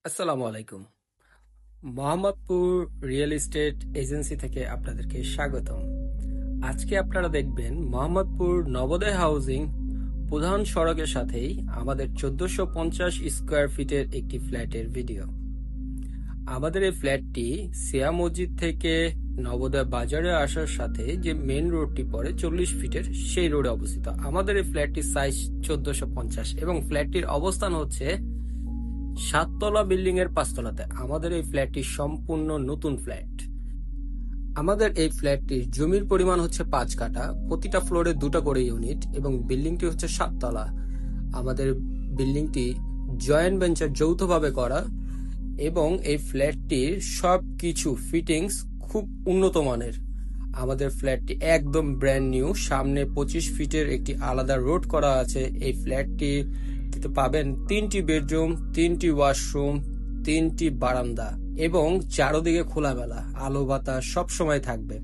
আসসালামু আলাইকুম। Mohammadpur real estate agency থেকে আপনাদেরকে স্বাগতম। আজকে আপনারা দেখবেন মোহাম্মদপুর নবোদয় হাউজিং প্রধান সড়কের সাথেই আমাদের 1450 স্কোয়ার ফিটের একটি ফ্ল্যাটের ভিডিও। আমাদের এই ফ্ল্যাটটি সিয়া মসজিদ থেকে নবোদয় বাজারে আসার সাথে যে মেন রোডটি পড়ে 40 ফিটের, সেই রোডে অবস্থিত। আমাদের এই ফ্ল্যাটটির সাইজ 1450 এবং ফ্ল্যাটটির অবস্থান হচ্ছে 7 তলা বিল্ডিং এর 5 তলাতে। আমাদের এই ফ্ল্যাটটি সম্পূর্ণ নতুন ফ্ল্যাট। আমাদের এই ফ্ল্যাটটির জমির পরিমাণ হচ্ছে 5 কাঠা, প্রতিটা ফ্লোরে 2টা করে ইউনিট এবং বিল্ডিংটি হচ্ছে 7 তলা। আমাদের বিল্ডিংটি জয়েন্ট ভেঞ্চার যৌথভাবে করা এবং এই ফ্ল্যাটটির সবকিছু ফিটিংস খুব উন্নত মানের। আমাদের ফ্ল্যাটটি একদম ব্র্যান্ড নিউ। সামনে 25 ফিটের একটি আলাদা রোড করা আছে। এই ফ্ল্যাটটি পাবেন 3টি বেডরুম, 3টি ওয়াশরুম, 3টি বারান্দা এবং চারদিকে খোলামেলা আলো বাতাস সবসময় থাকবে।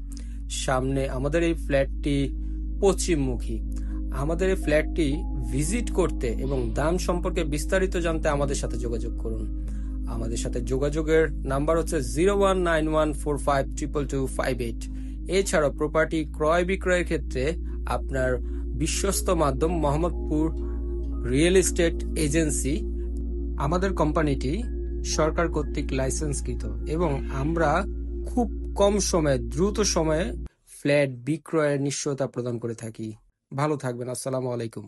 সামনে আমাদের এই ফ্ল্যাটটি পশ্চিমমুখী। আমাদের এই ফ্ল্যাটটি ভিজিট করতে এবং দাম সম্পর্কে বিস্তারিত জানতে আমাদের সাথে যোগাযোগ করুন। আমাদের সাথে যোগাযোগের নাম্বার হচ্ছে 0191452258। এছাড়াও প্রপার্টি ক্রয় বিক্রয়ের ক্ষেত্রে আপনার বিশ্বস্ত মাধ্যম মোহাম্মদপুর রিয়েল এস্টেট এজেন্সি। আমাদের কোম্পানিটি সরকার কর্তৃক লাইসেন্সকৃত এবং আমরা খুব কম সময়ে, দ্রুত সময়ে ফ্ল্যাট বিক্রয়ের নিশ্চয়তা প্রদান করে থাকি। ভালো থাকবেন। আসসালামু আলাইকুম।